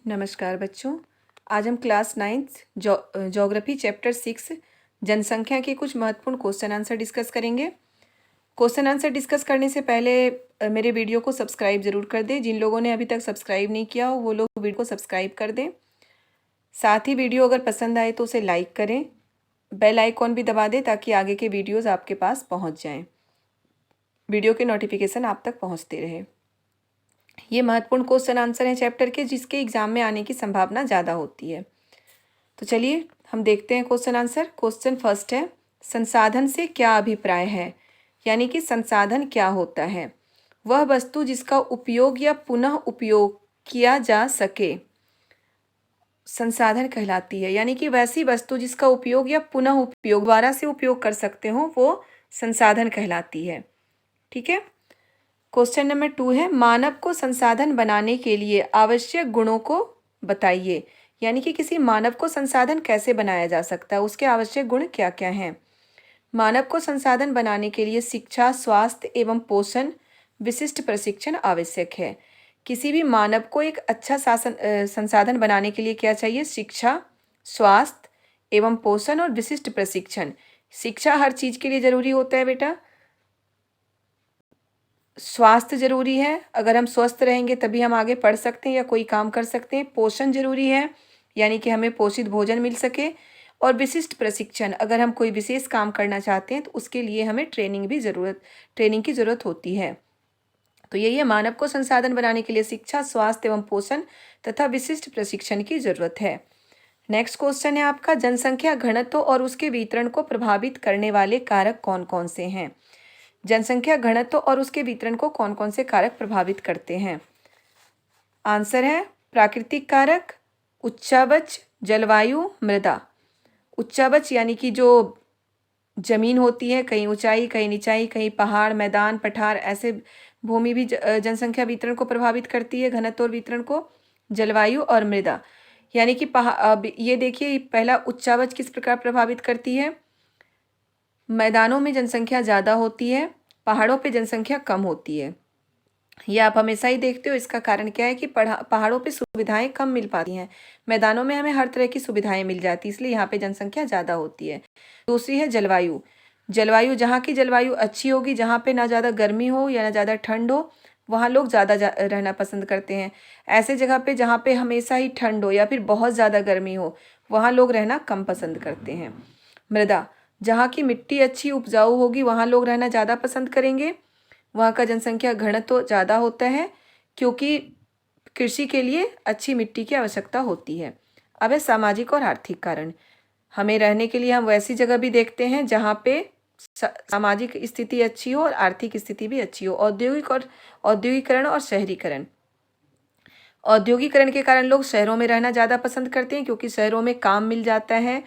नमस्कार बच्चों। आज हम क्लास 9th ज्योग्राफी चैप्टर 6 जनसंख्या के कुछ महत्वपूर्ण क्वेश्चन आंसर डिस्कस करेंगे। क्वेश्चन आंसर डिस्कस करने से पहले मेरे वीडियो को सब्सक्राइब ज़रूर कर दें। जिन लोगों ने अभी तक सब्सक्राइब नहीं किया हो वो लोग वीडियो को सब्सक्राइब कर दें। साथ ही वीडियो अगर पसंद आए तो उसे लाइक करें, बेल आइकॉन भी दबा दें ताकि आगे के वीडियोज़ आपके पास पहुँच जाएँ, वीडियो के नोटिफिकेशन आप तक पहुँचते रहे। ये महत्वपूर्ण क्वेश्चन आंसर हैं चैप्टर के, जिसके एग्जाम में आने की संभावना ज़्यादा होती है। तो चलिए हम देखते हैं क्वेश्चन आंसर। क्वेश्चन फर्स्ट है, संसाधन से क्या अभिप्राय है? यानी कि संसाधन क्या होता है? वह वस्तु जिसका उपयोग या पुनः उपयोग किया जा सके संसाधन कहलाती है। यानी कि वैसी वस्तु जिसका उपयोग या पुनः उपयोग दोबारा से उपयोग कर सकते हो वो संसाधन कहलाती है। ठीक है। क्वेश्चन नंबर 2 है, मानव को संसाधन बनाने के लिए आवश्यक गुणों को बताइए। यानी कि किसी मानव को संसाधन कैसे बनाया जा सकता है, उसके आवश्यक गुण क्या क्या हैं? मानव को संसाधन बनाने के लिए शिक्षा, स्वास्थ्य एवं पोषण, विशिष्ट प्रशिक्षण आवश्यक है। किसी भी मानव को एक अच्छा संसाधन बनाने के लिए क्या चाहिए? शिक्षा, स्वास्थ्य एवं पोषण और विशिष्ट प्रशिक्षण। शिक्षा हर चीज़ के लिए ज़रूरी होता है बेटा। स्वास्थ्य जरूरी है, अगर हम स्वस्थ रहेंगे तभी हम आगे पढ़ सकते हैं या कोई काम कर सकते हैं। पोषण जरूरी है, यानी कि हमें पोषित भोजन मिल सके। और विशिष्ट प्रशिक्षण, अगर हम कोई विशेष काम करना चाहते हैं तो उसके लिए हमें ट्रेनिंग की ज़रूरत होती है। तो यही है, मानव को संसाधन बनाने के लिए शिक्षा, स्वास्थ्य एवं पोषण तथा विशिष्ट प्रशिक्षण की जरूरत है। नेक्स्ट क्वेश्चन है आपका, जनसंख्या घनत्व और उसके वितरण को प्रभावित करने वाले कारक कौन कौन से हैं? जनसंख्या घनत्व और उसके वितरण को कौन कौन से कारक प्रभावित करते हैं? आंसर है प्राकृतिक कारक, उच्चावच, जलवायु, मृदा। उच्चावच यानी कि जो जमीन होती है, कहीं ऊंचाई कहीं निचाई, कहीं पहाड़, मैदान, पठार, ऐसे भूमि भी जनसंख्या वितरण को प्रभावित करती है, घनत्व और वितरण को। जलवायु और मृदा, यानी कि अब ये देखिए, पहला उच्चावच किस प्रकार प्रभावित करती है? मैदानों में जनसंख्या ज़्यादा होती है, पहाड़ों पे जनसंख्या कम होती है। ये आप हमेशा ही देखते हो। इसका कारण क्या है कि पहाड़ों पे सुविधाएं कम मिल पाती हैं, मैदानों में हमें हर तरह की सुविधाएं मिल जाती, इसलिए यहाँ पे जनसंख्या ज़्यादा होती है। दूसरी है जलवायु। जलवायु, जहाँ की जलवायु अच्छी होगी, जहाँ पे ना ज़्यादा गर्मी हो या ना ज़्यादा ठंड हो, वहाँ लोग ज़्यादा रहना पसंद करते हैं। ऐसे जगह पे जहाँ पे हमेशा ही ठंड हो या फिर बहुत ज़्यादा गर्मी हो, वहाँ लोग रहना कम पसंद करते हैं। मृदा, जहाँ की मिट्टी अच्छी उपजाऊ होगी वहाँ लोग रहना ज़्यादा पसंद करेंगे, वहाँ का जनसंख्या घनत्व ज़्यादा होता है, क्योंकि कृषि के लिए अच्छी मिट्टी की आवश्यकता होती है। अब है सामाजिक और आर्थिक कारण। हमें रहने के लिए हम वैसी जगह भी देखते हैं जहाँ पे सामाजिक स्थिति अच्छी हो और आर्थिक स्थिति भी अच्छी हो। औद्योगिकरण और शहरीकरण। औद्योगिकरण के कारण लोग शहरों में रहना ज़्यादा पसंद करते हैं, क्योंकि शहरों में काम मिल जाता है।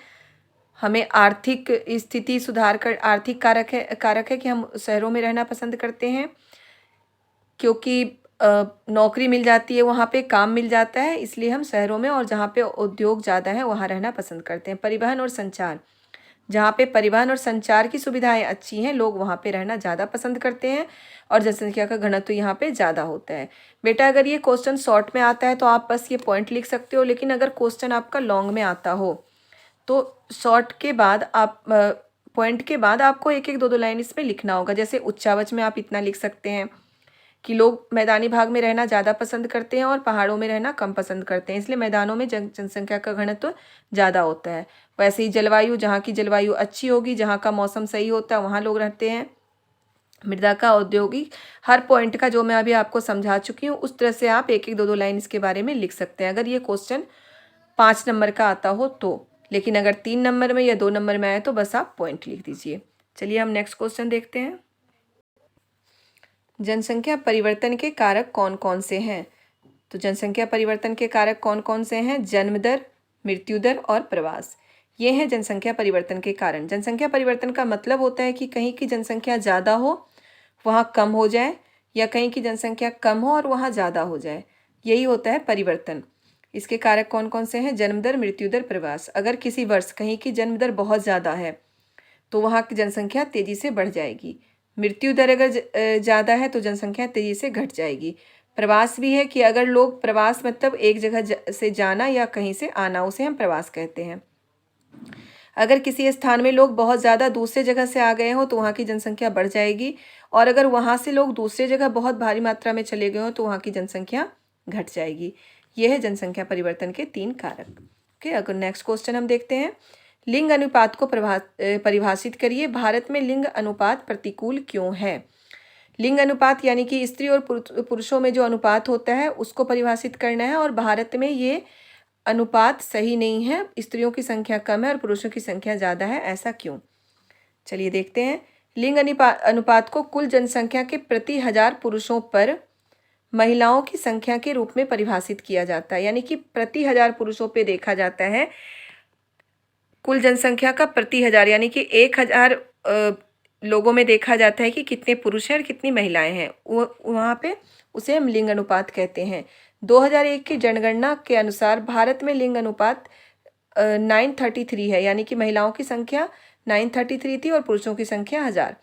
हमें आर्थिक स्थिति सुधार कर, आर्थिक कारक है कि हम शहरों में रहना पसंद करते हैं, क्योंकि नौकरी मिल जाती है, वहाँ पे काम मिल जाता है, इसलिए हम शहरों में और जहाँ पे उद्योग ज़्यादा है वहाँ रहना पसंद करते हैं। परिवहन और संचार, जहाँ पे परिवहन और संचार की सुविधाएं अच्छी हैं, लोग वहाँ पे रहना ज़्यादा पसंद करते हैं और जनसंख्या का घनत्व यहाँ पे ज़्यादा होता है। बेटा अगर ये क्वेश्चन शॉर्ट में आता है तो आप बस ये पॉइंट लिख सकते हो, लेकिन अगर क्वेश्चन आपका लॉन्ग में आता हो तो शॉर्ट के बाद आप पॉइंट के बाद आपको एक एक दो लाइन इसमें लिखना होगा। जैसे उच्चावच में आप इतना लिख सकते हैं कि लोग मैदानी भाग में रहना ज़्यादा पसंद करते हैं और पहाड़ों में रहना कम पसंद करते हैं, इसलिए मैदानों में जनसंख्या का घनत्व ज़्यादा होता है। वैसे ही जलवायु, जहाँ की जलवायु अच्छी होगी, जहाँ का मौसम सही होता है, वहाँ लोग रहते हैं। मृदा का, औद्योगिक, हर पॉइंट का जो मैं अभी आपको समझा चुकी हूँ उस तरह से आप एक एक दो लाइन इसके बारे में लिख सकते हैं, अगर ये क्वेश्चन 5 नंबर का आता हो तो। लेकिन अगर 3 नंबर में या 2 नंबर में आए तो बस आप पॉइंट लिख दीजिए। चलिए हम नेक्स्ट क्वेश्चन देखते हैं। जनसंख्या परिवर्तन के कारक कौन कौन से हैं? तो जनसंख्या परिवर्तन के कारक कौन कौन से हैं? जन्म दर, मृत्यु दर और प्रवास, ये हैं जनसंख्या परिवर्तन के कारण। जनसंख्या परिवर्तन का मतलब होता है कि कहीं की जनसंख्या ज़्यादा हो वहाँ कम हो जाए, या कहीं की जनसंख्या कम हो और वहाँ ज़्यादा हो जाए, यही होता है परिवर्तन। इसके कारक कौन कौन से हैं? जन्म दर, मृत्यु दर, प्रवास। अगर किसी वर्ष कहीं की जन्म दर बहुत ज़्यादा है तो वहाँ की जनसंख्या तेज़ी से बढ़ जाएगी। मृत्यु दर अगर ज़्यादा है तो जनसंख्या तेज़ी से घट जाएगी। प्रवास भी है कि अगर लोग प्रवास मतलब एक जगह से जाना या कहीं से आना, उसे हम प्रवास कहते हैं। अगर किसी स्थान में लोग बहुत ज़्यादा दूसरे जगह से आ गए हों तो वहाँ की जनसंख्या बढ़ जाएगी, और अगर वहाँ से लोग दूसरे जगह बहुत भारी मात्रा में चले गए हों तो वहाँ की जनसंख्या घट जाएगी। यह है जनसंख्या परिवर्तन के 3 कारक। ओके, अगर नेक्स्ट क्वेश्चन हम देखते हैं, लिंग अनुपात को परिभाषित करिए। भारत में लिंग अनुपात प्रतिकूल क्यों है? लिंग अनुपात यानी कि स्त्री और पुरुषों में जो अनुपात होता है उसको परिभाषित करना है, और भारत में ये अनुपात सही नहीं है। स्त्रियों की संख्या कम है और पुरुषों की संख्या ज़्यादा है, ऐसा क्यों? चलिए देखते हैं। लिंग अनुपात को कुल जनसंख्या के प्रति 1000 पुरुषों पर महिलाओं की संख्या के रूप में परिभाषित किया जाता है, यानी कि प्रति 1000 पुरुषों पे देखा जाता है कुल जनसंख्या का प्रति 1000, यानी कि 1000 लोगों में देखा जाता है कि कितने पुरुष हैं और कितनी महिलाएं हैं, वहाँ पे उसे हम लिंग अनुपात कहते हैं। 2001 की जनगणना के अनुसार भारत में लिंग अनुपात 933 है, यानी कि महिलाओं की संख्या 933 थी और पुरुषों की संख्या 1000।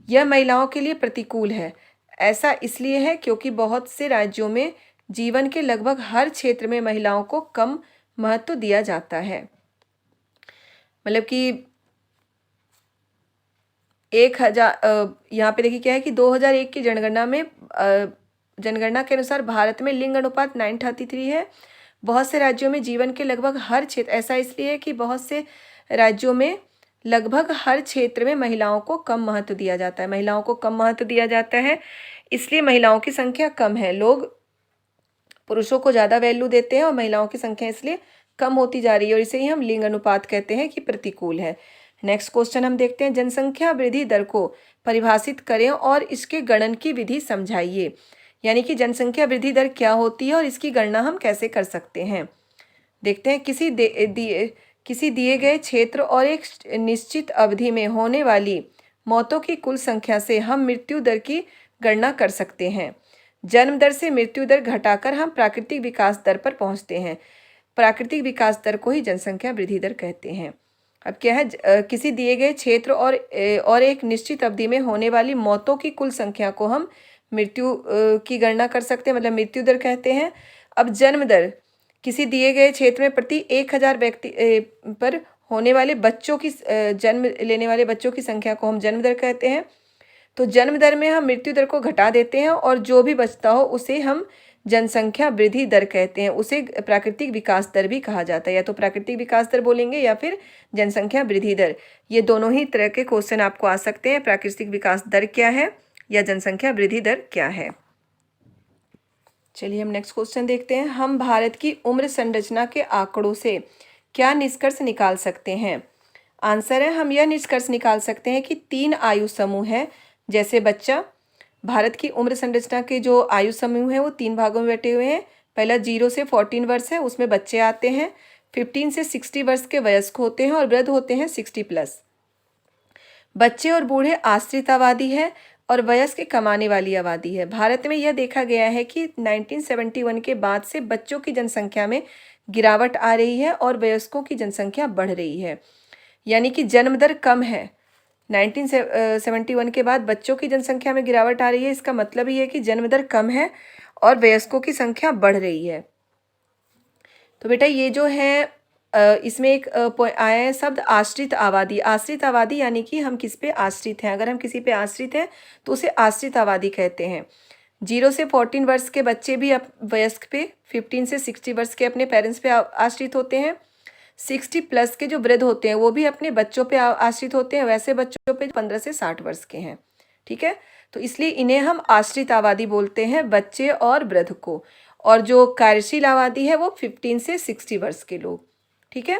यह महिलाओं के लिए प्रतिकूल है। ऐसा इसलिए है क्योंकि बहुत से राज्यों में जीवन के लगभग हर क्षेत्र में महिलाओं को कम महत्व दिया जाता है। मतलब कि 1000 यहाँ पे देखिए क्या है कि 2001 की जनगणना के अनुसार भारत में लिंग अनुपात 933 है। बहुत से राज्यों में जीवन के लगभग हर क्षेत्र, ऐसा इसलिए है कि बहुत से राज्यों में लगभग हर क्षेत्र में महिलाओं को कम महत्व दिया जाता है। महिलाओं को कम महत्व दिया जाता है, इसलिए महिलाओं की संख्या कम है। लोग पुरुषों को ज़्यादा वैल्यू देते हैं और महिलाओं की संख्या इसलिए कम होती जा रही है, और इसे ही हम लिंग अनुपात कहते हैं कि प्रतिकूल है। नेक्स्ट क्वेश्चन हम देखते हैं, जनसंख्या वृद्धि दर को परिभाषित करें और इसके गणन की विधि समझाइए। यानी कि जनसंख्या वृद्धि दर क्या होती है और इसकी गणना हम कैसे कर सकते हैं। देखते हैं, किसी दिए गए क्षेत्र और एक निश्चित अवधि में होने वाली मौतों की कुल संख्या से हम मृत्यु दर की गणना कर सकते हैं। जन्म दर से मृत्यु दर घटाकर हम प्राकृतिक विकास दर पर पहुंचते हैं। प्राकृतिक विकास दर को ही जनसंख्या वृद्धि दर कहते हैं। अब क्या है, किसी दिए गए क्षेत्र और एक निश्चित अवधि में होने वाली मौतों की कुल संख्या को हम मृत्यु की गणना कर सकते हैं, मतलब मृत्यु दर कहते हैं। अब जन्म दर, किसी दिए गए क्षेत्र में प्रति 1000 व्यक्ति पर होने वाले बच्चों की जन्म लेने वाले बच्चों की संख्या को हम जन्म दर कहते हैं। तो जन्म दर में हम मृत्यु दर को घटा देते हैं और जो भी बचता हो उसे हम जनसंख्या वृद्धि दर कहते हैं। उसे प्राकृतिक विकास दर भी कहा जाता है, या तो प्राकृतिक विकास दर बोलेंगे या फिर जनसंख्या वृद्धि दर। ये दोनों ही तरह के क्वेश्चन आपको आ सकते हैं, प्राकृतिक विकास दर क्या है या जनसंख्या वृद्धि दर क्या है। चलिए हम नेक्स्ट क्वेश्चन देखते हैं, हम भारत की उम्र संरचना के आंकड़ों से क्या निष्कर्ष निकाल सकते हैं। आंसर है, हम यह निष्कर्ष निकाल सकते हैं कि 3 आयु समूह है। जैसे बच्चा, भारत की उम्र संरचना के जो आयु समूह हैं वो 3 भागों में बटे हुए हैं। पहला 0 से 14 वर्ष है, उसमें बच्चे आते हैं। 15 से 60 वर्ष के वयस्क होते हैं और वृद्ध होते हैं 60+। बच्चे और बूढ़े आश्रित आबादी है और वयस्क कमाने वाली आबादी है। भारत में यह देखा गया है कि 1971 के बाद से बच्चों की जनसंख्या में गिरावट आ रही है और वयस्कों की जनसंख्या बढ़ रही है, यानी कि जन्म दर कम है। 1971 के बाद बच्चों की जनसंख्या में गिरावट आ रही है, इसका मतलब ये है कि जन्म दर कम है और वयस्कों की संख्या बढ़ रही है। तो बेटा ये जो है इसमें एक आया है शब्द आश्रित आबादी। आश्रित आबादी यानी कि हम किस पे आश्रित हैं। अगर हम किसी पे आश्रित हैं तो उसे आश्रित आबादी कहते हैं। 0 से 14 वर्ष के बच्चे भी वयस्क पे, 15 से 60 वर्ष के अपने पेरेंट्स पे आश्रित होते हैं। 60+ के जो वृद्ध होते हैं वो भी अपने बच्चों पे आश्रित होते हैं, वैसे बच्चों पे 15 से 60 वर्ष के हैं। ठीक है, तो इसलिए इन्हें हम आश्रित आबादी बोलते हैं, बच्चे और वृद्ध को। और जो कार्यशील आबादी है वो 15 से 60 वर्ष के लोग। ठीक है,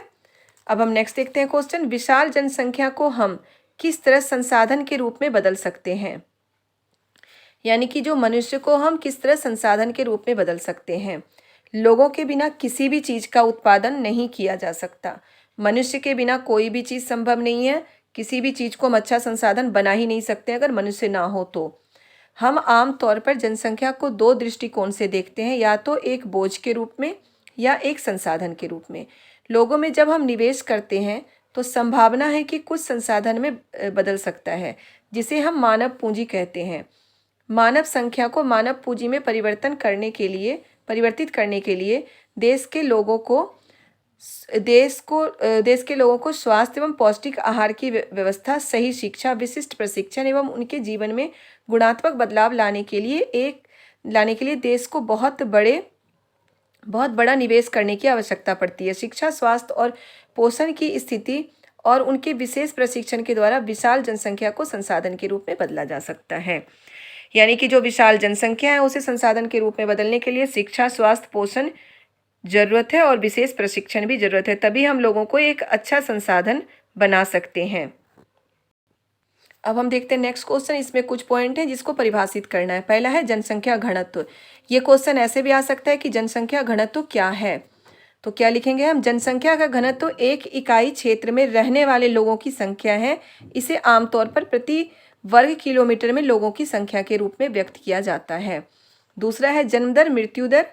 अब हम नेक्स्ट देखते हैं क्वेश्चन, विशाल जनसंख्या को हम किस तरह संसाधन के रूप में बदल सकते हैं। यानी कि जो मनुष्य को हम किस तरह संसाधन के रूप में बदल सकते हैं। लोगों के बिना किसी भी चीज़ का उत्पादन नहीं किया जा सकता। मनुष्य के बिना कोई भी चीज़ संभव नहीं है। किसी भी चीज़ को हम अच्छा संसाधन बना ही नहीं सकते अगर मनुष्य ना हो तो। हम आम तौर पर जनसंख्या को 2 दृष्टिकोण से देखते हैं, या तो एक बोझ के रूप में या एक संसाधन के रूप में। लोगों में जब हम निवेश करते हैं तो संभावना है कि कुछ संसाधन में बदल सकता है, जिसे हम मानव पूंजी कहते हैं। मानव संख्या को मानव पूंजी में परिवर्तित करने के लिए देश के लोगों को स्वास्थ्य एवं पौष्टिक आहार की व्यवस्था, सही शिक्षा, विशिष्ट प्रशिक्षण एवं उनके जीवन में गुणात्मक बदलाव लाने के लिए देश को बहुत बड़ा निवेश करने की आवश्यकता पड़ती है। शिक्षा, स्वास्थ्य और पोषण की स्थिति और उनके विशेष प्रशिक्षण के द्वारा विशाल जनसंख्या को संसाधन के रूप में बदला जा सकता है। यानी कि जो विशाल जनसंख्या है उसे संसाधन के रूप में बदलने के लिए शिक्षा, स्वास्थ्य, पोषण जरूरत है और विशेष प्रशिक्षण भी जरूरत है, तभी हम लोगों को एक अच्छा संसाधन बना सकते हैं। अब हम देखते हैं नेक्स्ट क्वेश्चन। इसमें कुछ पॉइंट हैं जिसको परिभाषित करना है। पहला है जनसंख्या घनत्व। ये क्वेश्चन ऐसे भी आ सकता है कि जनसंख्या घनत्व क्या है, तो क्या लिखेंगे हम? जनसंख्या का घनत्व एक इकाई क्षेत्र में रहने वाले लोगों की संख्या है। इसे आमतौर पर प्रति वर्ग किलोमीटर में लोगों की संख्या के रूप में व्यक्त किया जाता है। दूसरा है जन्म दर, मृत्यु दर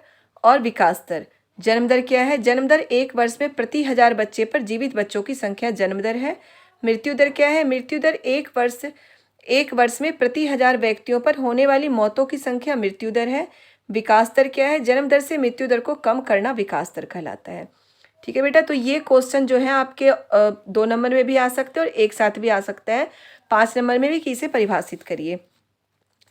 और विकास दर। जन्म दर क्या है? जन्म दर एक वर्ष में प्रति 1000 बच्चे पर जीवित बच्चों की संख्या जन्म दर है। मृत्यु दर क्या है? मृत्यु दर एक वर्ष में प्रति 1000 व्यक्तियों पर होने वाली मौतों की संख्या मृत्यु दर है। विकास दर क्या है? जन्म दर से मृत्यु दर को कम करना विकास दर कहलाता है। ठीक है बेटा, तो ये क्वेश्चन जो है आपके 2 नंबर में भी आ सकते हैं और एक साथ भी आ सकता है 5 नंबर में भी, कि इसे परिभाषित करिए।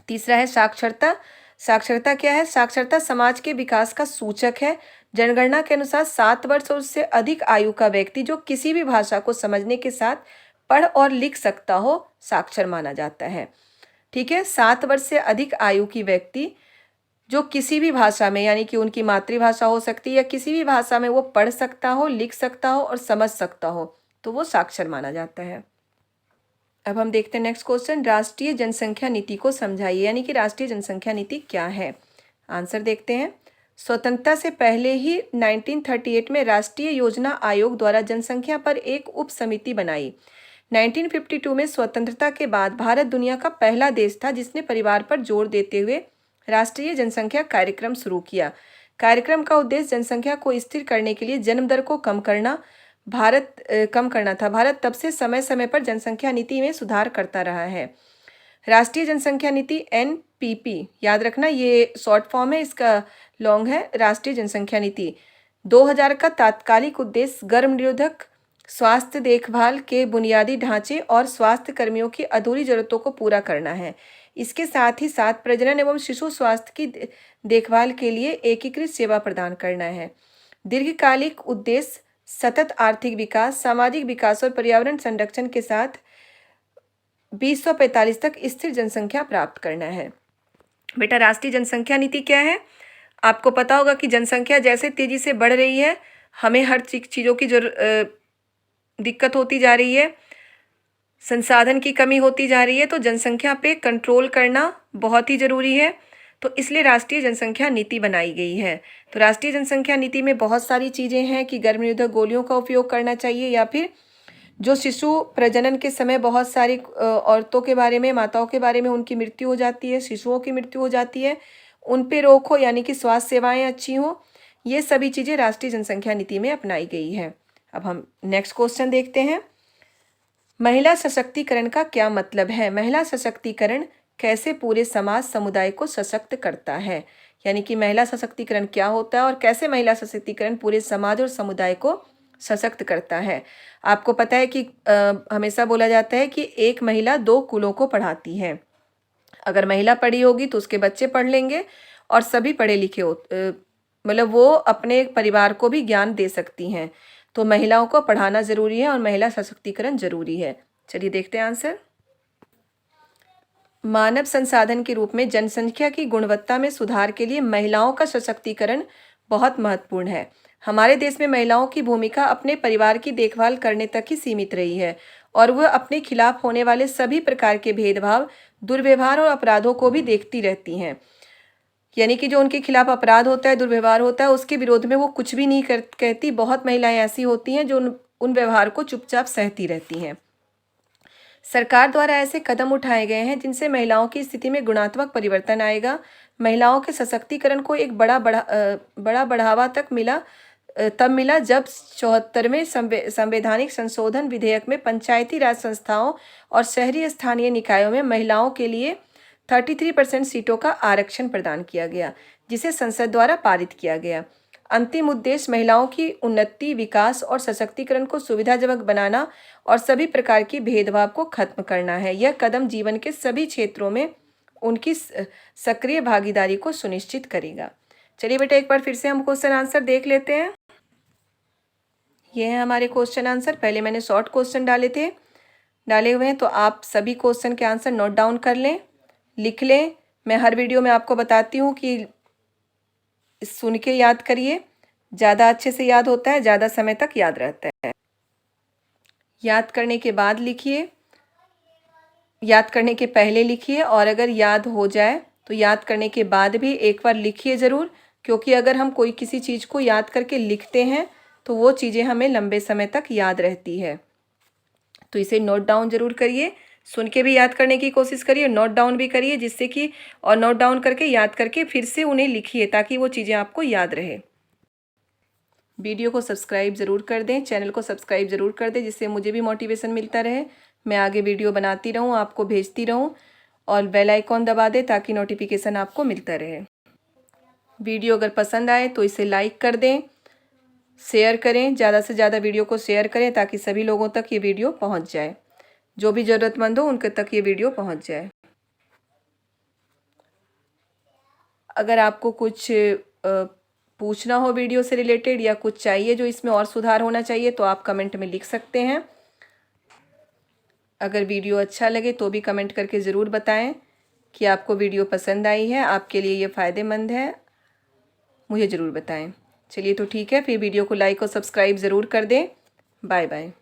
तीसरा है साक्षरता। साक्षरता क्या है? साक्षरता समाज के विकास का सूचक है। जनगणना के अनुसार 7 वर्ष और उससे अधिक आयु का व्यक्ति जो किसी भी भाषा को समझने के साथ पढ़ और लिख सकता हो, साक्षर माना जाता है। ठीक है, 7 वर्ष से अधिक आयु की व्यक्ति जो किसी भी भाषा में, यानी कि उनकी मातृभाषा हो सकती है या किसी भी भाषा में वो पढ़ सकता हो, लिख सकता हो और समझ सकता हो, तो वो साक्षर माना जाता है। अब हम देखते हैं नेक्स्ट क्वेश्चन। राष्ट्रीय जनसंख्या नीति को समझाइए, यानी कि राष्ट्रीय जनसंख्या नीति क्या है? आंसर देखते हैं। स्वतंत्रता से पहले ही 1938 में राष्ट्रीय योजना आयोग द्वारा जनसंख्या पर एक उप समिति बनाई। 1952 में स्वतंत्रता के बाद भारत दुनिया का पहला देश था जिसने परिवार पर जोर देते हुए राष्ट्रीय जनसंख्या कार्यक्रम शुरू किया। कार्यक्रम का उद्देश्य जनसंख्या को स्थिर करने के लिए जन्म दर को कम करना था। भारत तब से समय समय पर जनसंख्या नीति में सुधार करता रहा है। राष्ट्रीय जनसंख्या नीति NPP, याद रखना ये शॉर्ट फॉर्म है, इसका लॉन्ग है राष्ट्रीय जनसंख्या नीति। 2000 का तात्कालिक उद्देश्य गर्भ निरोधक स्वास्थ्य देखभाल के बुनियादी ढांचे और स्वास्थ्य कर्मियों की अधूरी जरूरतों को पूरा करना है। इसके साथ ही साथ प्रजनन एवं शिशु स्वास्थ्य की देखभाल के लिए एकीकृत सेवा प्रदान करना है। दीर्घकालिक उद्देश्य सतत आर्थिक विकास, सामाजिक विकास और पर्यावरण संरक्षण के साथ 2045 तक स्थिर जनसंख्या प्राप्त करना है। बेटा, राष्ट्रीय जनसंख्या नीति क्या है? आपको पता होगा कि जनसंख्या जैसे तेजी से बढ़ रही है, हमें हर चीज़ों की दिक्कत होती जा रही है, संसाधन की कमी होती जा रही है, तो जनसंख्या पे कंट्रोल करना बहुत ही ज़रूरी है। तो इसलिए राष्ट्रीय जनसंख्या नीति बनाई गई है। तो राष्ट्रीय जनसंख्या नीति में बहुत सारी चीज़ें हैं कि गर्भ निरोधक गोलियों का उपयोग करना चाहिए, या फिर जो शिशु प्रजनन के समय बहुत सारी औरतों के बारे में, माताओं के बारे में उनकी मृत्यु हो जाती है, शिशुओं की मृत्यु हो जाती है, उन पे रोक हो, यानी कि स्वास्थ्य सेवाएं अच्छी हों। ये सभी चीज़ें राष्ट्रीय जनसंख्या नीति में अपनाई गई है। अब हम नेक्स्ट क्वेश्चन देखते हैं। महिला सशक्तिकरण का क्या मतलब है? महिला सशक्तिकरण कैसे पूरे समाज समुदाय को सशक्त करता है, यानी कि महिला सशक्तिकरण क्या होता है और कैसे महिला सशक्तिकरण पूरे समाज और समुदाय को सशक्त करता है। आपको पता है कि हमेशा बोला जाता है कि एक महिला 2 कुलों को पढ़ाती है। अगर महिला पढ़ी होगी तो उसके बच्चे पढ़ लेंगे और सभी पढ़े लिखे मतलब वो अपने परिवार को भी ज्ञान दे सकती हैं। तो महिलाओं को पढ़ाना ज़रूरी है और महिला सशक्तिकरण ज़रूरी है। चलिए देखते हैं आंसर। मानव संसाधन के रूप में जनसंख्या की गुणवत्ता में सुधार के लिए महिलाओं का सशक्तिकरण बहुत महत्वपूर्ण है। हमारे देश में महिलाओं की भूमिका अपने परिवार की देखभाल करने तक ही सीमित रही है और वह अपने खिलाफ होने वाले सभी प्रकार के भेदभाव, दुर्व्यवहार और अपराधों को भी देखती रहती हैं। यानी कि जो उनके खिलाफ अपराध होता है, दुर्व्यवहार होता है, उसके विरोध में वो कुछ भी नहीं कहती। बहुत महिलाएं ऐसी होती हैं जो उन व्यवहार को चुपचाप सहती रहती हैं। सरकार द्वारा ऐसे कदम उठाए गए हैं जिनसे महिलाओं की स्थिति में गुणात्मक परिवर्तन आएगा। महिलाओं के सशक्तिकरण को एक बड़ा बढ़ावा तब मिला जब 74वें संवैधानिक संशोधन विधेयक में पंचायती राज संस्थाओं और शहरी स्थानीय निकायों में महिलाओं के लिए 33% सीटों का आरक्षण प्रदान किया गया, जिसे संसद द्वारा पारित किया गया। अंतिम उद्देश्य महिलाओं की उन्नति, विकास और सशक्तिकरण को सुविधाजनक बनाना और सभी प्रकार की भेदभाव को खत्म करना है। यह कदम जीवन के सभी क्षेत्रों में उनकी सक्रिय भागीदारी को सुनिश्चित करेगा। चलिए बेटा, एक बार फिर से हम क्वेश्चन आंसर देख लेते हैं। ये है हमारे क्वेश्चन आंसर। पहले मैंने शॉर्ट क्वेश्चन डाले हुए हैं, तो आप सभी क्वेश्चन के आंसर नोट डाउन कर लें, लिख लें। मैं हर वीडियो में आपको बताती हूँ कि सुन के याद करिए, ज़्यादा अच्छे से याद होता है, ज़्यादा समय तक याद रहता है। याद करने के बाद लिखिए, याद करने के पहले लिखिए, और अगर याद हो जाए तो याद करने के बाद भी एक बार लिखिए ज़रूर, क्योंकि अगर हम कोई किसी चीज़ को याद करके लिखते हैं तो वो चीज़ें हमें लंबे समय तक याद रहती है। तो इसे नोट डाउन ज़रूर करिए, सुन के भी याद करने की कोशिश करिए, नोट डाउन भी करिए, जिससे कि और नोट डाउन करके याद करके फिर से उन्हें लिखिए ताकि वो चीज़ें आपको याद रहे। वीडियो को सब्सक्राइब ज़रूर कर दें, चैनल को सब्सक्राइब ज़रूर कर दें, जिससे मुझे भी मोटिवेशन मिलता रहे, मैं आगे वीडियो बनाती रहूँ, आपको भेजती रहूँ, और बेल आइकॉन दबा दें ताकि नोटिफिकेशन आपको मिलता रहे। वीडियो अगर पसंद आए तो इसे लाइक कर दें, शेयर करें, ज़्यादा से ज़्यादा वीडियो को शेयर करें ताकि सभी लोगों तक ये वीडियो पहुंच जाए, जो भी ज़रूरतमंद हो उनके तक ये वीडियो पहुंच जाए। अगर आपको कुछ पूछना हो वीडियो से रिलेटेड, या कुछ चाहिए जो इसमें और सुधार होना चाहिए, तो आप कमेंट में लिख सकते हैं। अगर वीडियो अच्छा लगे तो भी कमेंट करके ज़रूर बताएं कि आपको वीडियो पसंद आई है, आपके लिए ये फ़ायदेमंद है, मुझे ज़रूर बताएं। चलिए तो ठीक है, फिर वीडियो को लाइक और सब्सक्राइब ज़रूर कर दें। Bye bye.